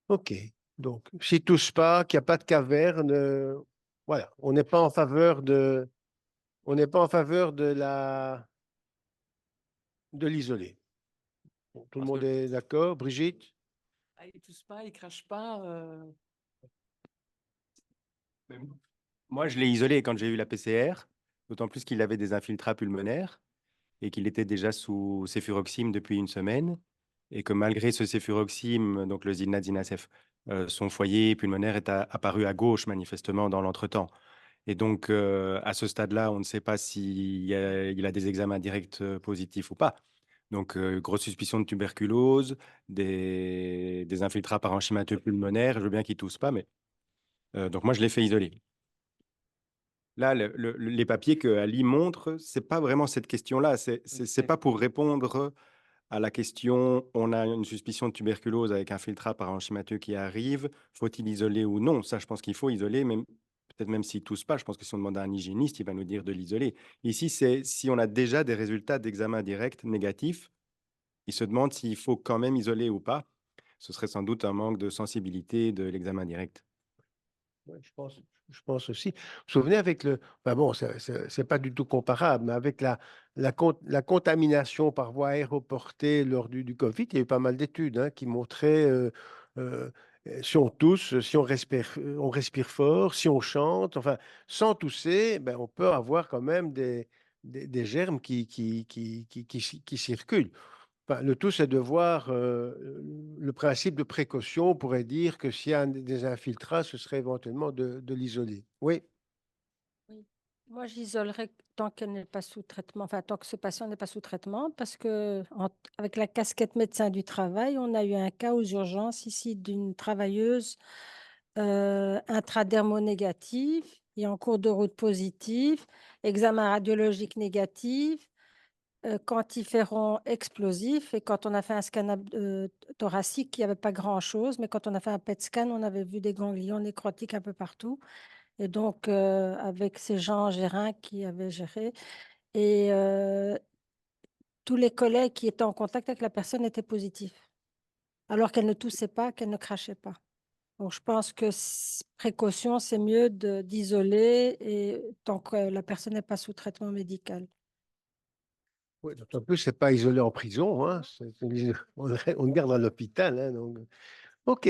OK. Donc, s'il ne tousse pas, qu'il n'y a pas de caverne, voilà, on n'est pas en faveur on n'est pas en faveur de l'isoler. Bon, tout le Parce monde que est d'accord. Brigitte? Ah, il tousse pas, il crache pas. Moi, je l'ai isolé quand j'ai eu la PCR, d'autant plus qu'il avait des infiltrats pulmonaires et qu'il était déjà sous céfuroxime depuis une semaine, et que malgré ce céfuroxime, donc le Zinad-Zinacef, son foyer pulmonaire est apparu à gauche manifestement dans l'entretemps. Et donc, à ce stade-là, on ne sait pas s'il il a des examens directs positifs ou pas. Donc, grosse suspicion de tuberculose, des infiltrats parenchymateux pulmonaires. Je veux bien qu'il tousse pas, mais donc moi, je l'ai fait isoler. Là, les papiers que Ali montre, c'est pas vraiment cette question-là. C'est pas pour répondre à la question, on a une suspicion de tuberculose avec un filtrat parenchymateux qui arrive, faut-il isoler ou non? Ça, je pense qu'il faut isoler, même peut-être même s'il tousse pas. Je pense que si on demande à un hygiéniste, il va nous dire de l'isoler. Ici, c'est si on a déjà des résultats d'examen direct négatifs, il se demande s'il faut quand même isoler ou pas. Ce serait sans doute un manque de sensibilité de l'examen direct. Ouais, je pense aussi. Vous vous souvenez avec le. Enfin bon, c'est pas du tout comparable, mais avec la contamination par voie aéroportée lors du Covid, il y a eu pas mal d'études hein, qui montraient euh, si on tousse, si on respire fort, si on chante, enfin, sans tousser, ben, on peut avoir quand même des germes qui circulent. Enfin, le tout, c'est de voir le principe de précaution. On pourrait dire que s'il y a des infiltrats, ce serait éventuellement de l'isoler. Oui, Oui. Moi, j'isolerais tant qu'elle n'est pas sous traitement, enfin, tant que ce patient n'est pas sous traitement, parce que avec la casquette médecin du travail, on a eu un cas aux urgences ici d'une travailleuse intradermonégative et en cours de route positif, examen radiologique négatif, quantiféron explosif. Et quand on a fait un scan thoracique, il n'y avait pas grand-chose, mais quand on a fait un PET scan, on avait vu des ganglions nécrotiques un peu partout. Et donc, avec ces gens Gérin qui avaient géré, et tous les collègues qui étaient en contact avec la personne étaient positifs, alors qu'elle ne toussait pas, qu'elle ne crachait pas. Donc, je pense que précaution, c'est mieux d'isoler et tant que la personne n'est pas sous traitement médical. oui. D'autant plus, c'est pas isolé en prison. Hein, on le garde à l'hôpital. Hein, donc. OK.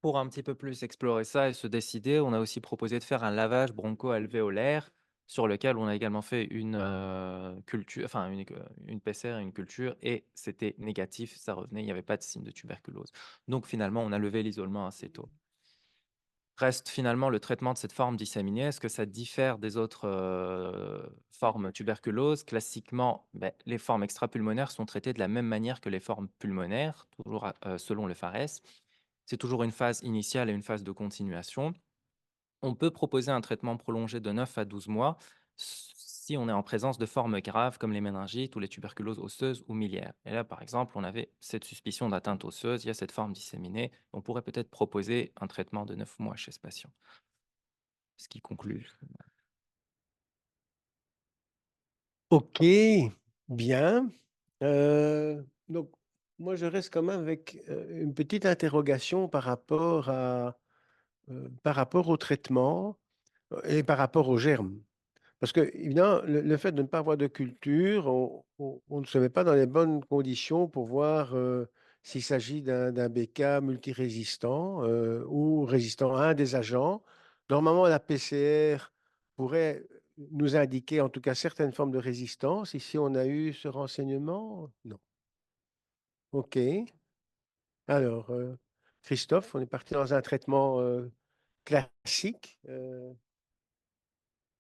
pour un petit peu plus explorer ça et se décider, on a aussi proposé de faire un lavage broncho-alvéolaire sur lequel on a également fait une culture, enfin une PCR et une culture, et c'était négatif, ça revenait, il n'y avait pas de signe de tuberculose. Donc finalement, on a levé l'isolement assez tôt. Reste finalement le traitement de cette forme disséminée. Est-ce que ça diffère des autres formes tuberculose? Classiquement, les formes extrapulmonaires sont traitées de la même manière que les formes pulmonaires, toujours selon le FARES. C'est toujours une phase initiale et une phase de continuation. On peut proposer un traitement prolongé de 9 à 12 mois si on est en présence de formes graves comme les méningites ou les tuberculoses osseuses ou miliaires. Et là, par exemple, on avait cette suspicion d'atteinte osseuse, il y a cette forme disséminée. On pourrait peut-être proposer un traitement de 9 mois chez ce patient. Ce qui conclut. OK. Bien. Donc, moi, je reste quand même avec une petite interrogation par rapport au traitement et par rapport aux germes. Parce que, évidemment, le fait de ne pas avoir de culture, on ne se met pas dans les bonnes conditions pour voir s'il s'agit d'un BK multirésistant ou résistant à un des agents. Normalement, la PCR pourrait nous indiquer en tout cas certaines formes de résistance. Ici, on a eu ce renseignement? Non. OK. Alors, Christophe, on est parti dans un traitement classique.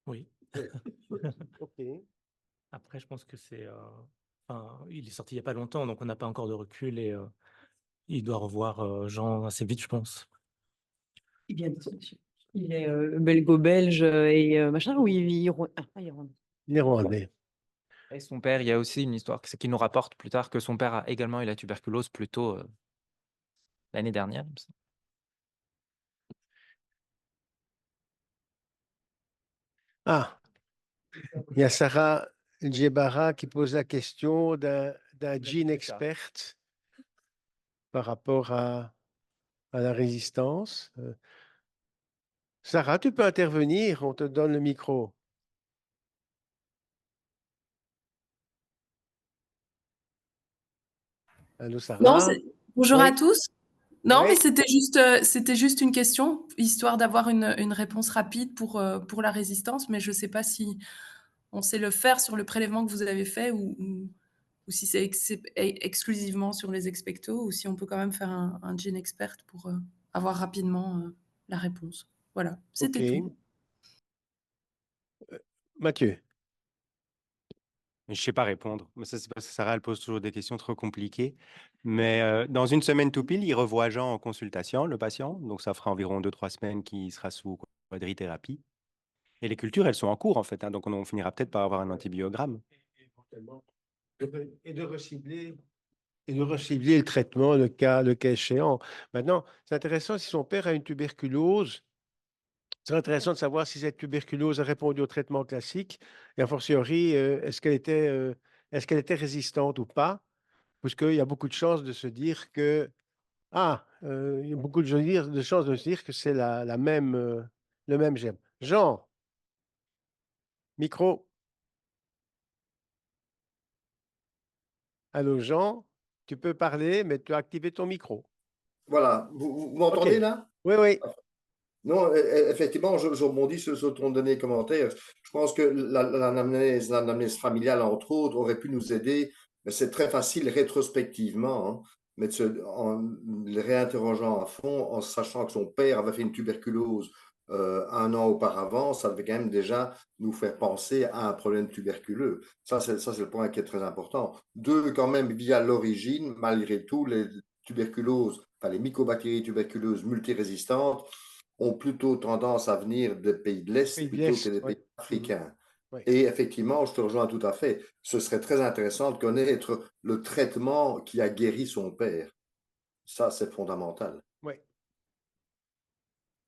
Oui. OK. Après, je pense que enfin, il est sorti il n'y a pas longtemps, donc on n'a pas encore de recul et il doit revoir Jean assez vite, je pense. Il vient de il est belgo-belge et machin, ou il est Les Rwandais. Et son père, il y a aussi une histoire qui nous rapporte plus tard que son père a également eu la tuberculose plus tôt l'année dernière. Il me semble. Ah, il y a Sarah Djebara qui pose la question d'un gene expert par rapport à la résistance. Sarah, tu peux intervenir, on te donne le micro. Allô, Non, Sarah? bonjour à Oui, tous. Non, mais oui. c'était juste une question, histoire d'avoir une réponse rapide pour la résistance, mais je ne sais pas si on sait le faire sur le prélèvement que vous avez fait ou si c'est exclusivement sur les expectos ou si on peut quand même faire un gene expert pour avoir rapidement la réponse. Voilà, OK. c'était tout. Mathieu. Je ne sais pas répondre. Mais ça, c'est parce que Sarah, elle pose toujours des questions trop compliquées. Mais dans une semaine tout pile, il revoit Jean en consultation, le patient. Donc, ça fera environ 2-3 semaines qu'il sera sous quadrithérapie. Et les cultures, elles sont en cours, en fait. Hein, donc, on finira peut-être par avoir un antibiogramme. Et de recibler, le traitement, le cas échéant. Maintenant, c'est intéressant si son père a une tuberculose. C'est intéressant de savoir si cette tuberculose a répondu au traitement classique et a fortiori, est-ce qu'elle était résistante ou pas, puisqu'il y a beaucoup de chances de se dire que, il y a beaucoup de chances de se dire que c'est la même, le même gène. Jean, micro. Allô, Jean, tu peux parler, mais tu as activé ton micro. Voilà, vous OK. m'entendez là? Oui, oui. Non, effectivement, je rebondis sur ton dernier commentaire. Je pense que l'anamnèse familiale, entre autres, aurait pu nous aider, mais c'est très facile rétrospectivement, hein, mais en le réinterrogeant à fond, en sachant que son père avait fait une tuberculose 1 an auparavant, ça devait quand même déjà nous faire penser à un problème tuberculeux. Ça, c'est le point qui est très important. Deux, quand même, via l'origine, malgré tout, les tuberculoses, enfin les mycobactéries tuberculeuses multirésistantes, ont plutôt tendance à venir des pays de l'Est Pays de plutôt que l'Est, des oui. pays africains. Oui. Et effectivement, je te rejoins tout à fait. Ce serait très intéressant de connaître le traitement qui a guéri son père. Ça, c'est fondamental. Oui.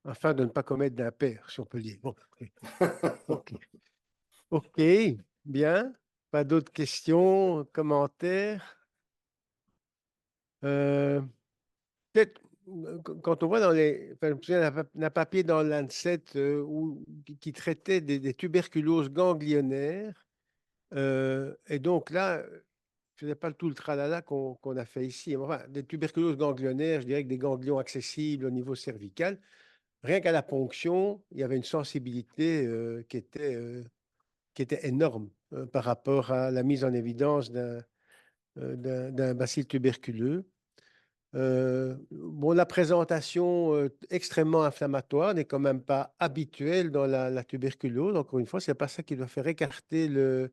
Afin de ne pas commettre d'impair, si on peut dire. Bon, OK. OK, bien. Pas d'autres questions, commentaires? Peut-être, quand on voit dans enfin, je me souviens d'un papier dans Lancet qui traitait des tuberculoses ganglionnaires. Et donc là, je n'ai pas tout le tralala qu'on a fait ici. Enfin, des tuberculoses ganglionnaires, je dirais que des ganglions accessibles au niveau cervical. Rien qu'à la ponction, il y avait une sensibilité qui était énorme par rapport à la mise en évidence d'un bacille tuberculeux. Bon, la présentation extrêmement inflammatoire n'est quand même pas habituelle dans la tuberculose. Encore une fois, ce n'est pas ça qui doit faire écarter le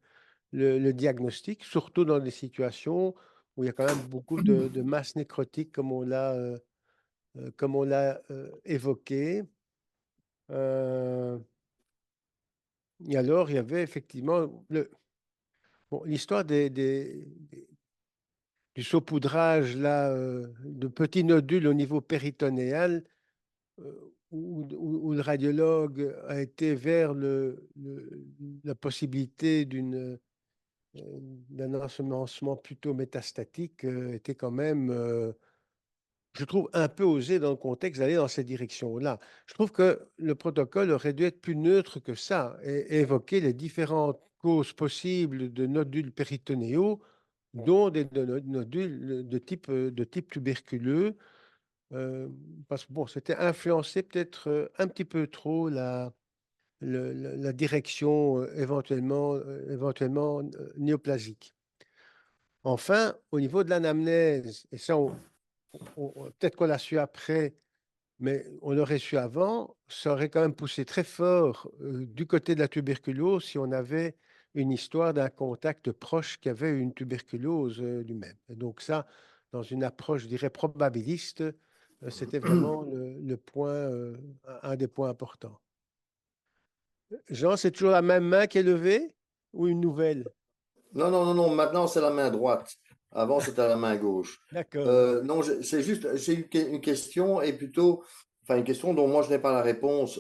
diagnostic, surtout dans des situations où il y a quand même beaucoup de masse nécrotique, comme on l'a évoqué. Et alors, il y avait effectivement l'histoire du saupoudrage là, de petits nodules au niveau péritonéal, où le radiologue a été vers la possibilité d'un ensemencement plutôt métastatique, était quand même, je trouve, un peu osé dans le contexte d'aller dans cette direction-là. Je trouve que le protocole aurait dû être plus neutre que ça et évoquer les différentes causes possibles de nodules péritonéaux, dont des nodules de type tuberculeux, parce que bon, c'était influencé peut-être un petit peu trop la direction éventuellement néoplasique. Enfin, au niveau de l'anamnèse, et ça, peut-être qu'on l'a su après, mais on l'aurait su avant, ça aurait quand même poussé très fort du côté de la tuberculose si on avait une histoire d'un contact proche qui avait une tuberculose lui-même. Et donc ça, dans une approche, je dirais, probabiliste, c'était vraiment le point, un des points importants. Jean, c'est toujours la même main qui est levée ou une nouvelle? Non. Maintenant, c'est la main droite. Avant, c'était la main gauche. D'accord. Non, c'est juste, j'ai une question et plutôt, enfin, une question dont moi, je n'ai pas la réponse.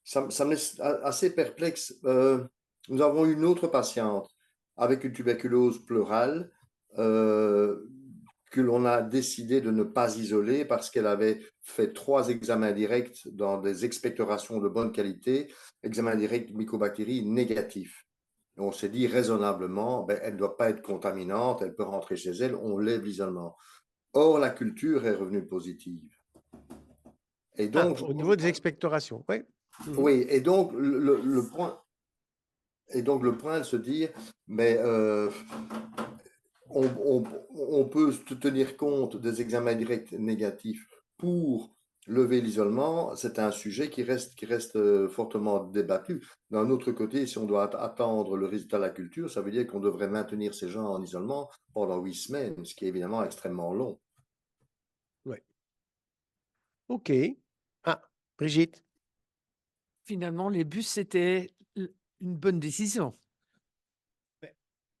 ça me laisse assez perplexe. Nous avons une autre patiente avec une tuberculose pleurale que l'on a décidé de ne pas isoler parce qu'elle avait fait 3 examens directs dans des expectorations de bonne qualité, examen direct de mycobactéries négatifs. Et on s'est dit raisonnablement, ben, elle ne doit pas être contaminante, elle peut rentrer chez elle, on lève l'isolement. Or, la culture est revenue positive. Et donc, au niveau des expectorations, oui. oui, et donc le point, de se dire, mais on peut tenir compte des examens directs négatifs pour lever l'isolement, c'est un sujet qui reste fortement débattu. D'un autre côté, si on doit attendre le résultat de la culture, ça veut dire qu'on devrait maintenir ces gens en isolement pendant 8 semaines, ce qui est évidemment extrêmement long. Oui. OK. Ah, Brigitte. Finalement, les bus, c'était une bonne décision.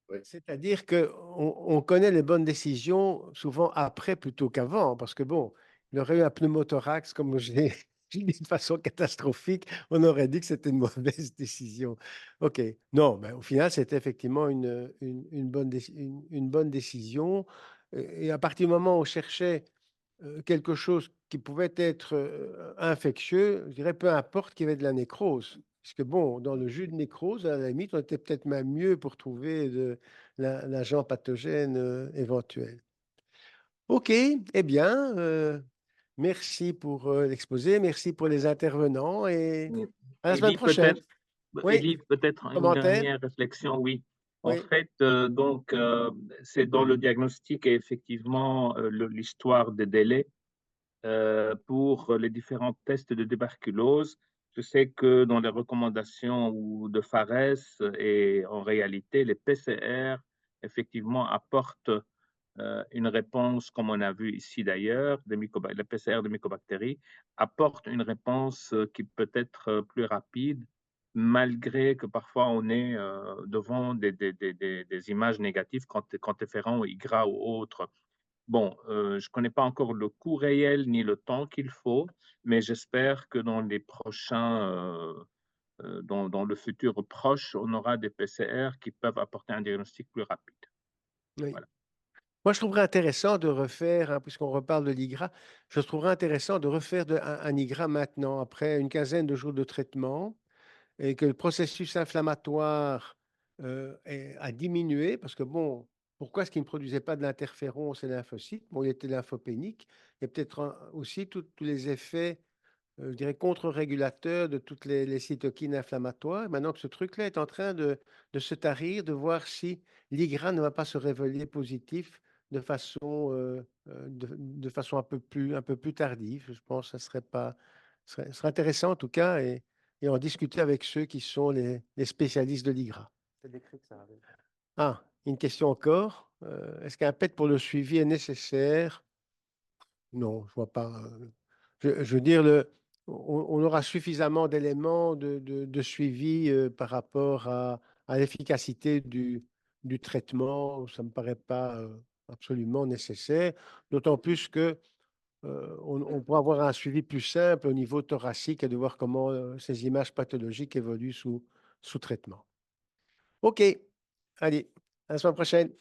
Oui. C'est-à-dire qu'on connaît les bonnes décisions souvent après plutôt qu'avant, parce que bon, il aurait eu un pneumothorax, comme je l'ai dit de façon catastrophique, on aurait dit que c'était une mauvaise décision. OK. Non, mais au final, c'était effectivement une bonne décision. Et à partir du moment où on cherchait quelque chose qui pouvait être infectieux, je dirais peu importe qu'il y avait de la nécrose. Parce que bon, dans le jus de nécrose, à la limite, on était peut-être même mieux pour trouver l'agent pathogène éventuel. OK, eh bien, merci pour l'exposé, merci pour les intervenants et Oui. à la semaine Élie, prochaine. peut-être, Oui, Élie, peut-être une commentaire? dernière réflexion, oui. En Oui. fait, donc, c'est dans le diagnostic et effectivement l'histoire des délais pour les différents tests de tuberculose. Je sais que dans les recommandations de Fares et en réalité, les PCR effectivement apportent une réponse, comme on a vu ici d'ailleurs, les PCR de mycobactéries apportent une réponse qui peut être plus rapide, malgré que parfois on est devant des images négatives quantifiant IGRA ou autre. Bon, je ne connais pas encore le coût réel ni le temps qu'il faut, mais j'espère que dans les prochains, dans le futur proche, on aura des PCR qui peuvent apporter un diagnostic plus rapide. Oui. Voilà. Moi, je trouverais intéressant de refaire, hein, puisqu'on reparle de l'IGRA, je trouverais intéressant de refaire un IGRA maintenant, après une quinzaine de jours de traitement, et que le processus inflammatoire a diminué, parce que bon, pourquoi est-ce qu'il ne produisait pas de l'interféron, ces lymphocytes? Bon, il était lymphopénique, et peut-être aussi tous les effets, je dirais, contre-régulateurs de toutes les cytokines inflammatoires. Maintenant que ce truc-là est en train de se tarir, de voir si l'IGRA ne va pas se révéler positif de façon un peu plus tardive. Je pense que ce serait intéressant en tout cas et en discuter avec ceux qui sont les spécialistes de l'IGRA. Ah, une question encore. Est-ce qu'un PET pour le suivi est nécessaire? Non, je vois pas. Je veux dire, on aura suffisamment d'éléments de suivi par rapport à l'efficacité du traitement. Ça ne me paraît pas absolument nécessaire, d'autant plus que on pourra avoir un suivi plus simple au niveau thoracique et de voir comment ces images pathologiques évoluent sous traitement. OK, allez, à la semaine prochaine.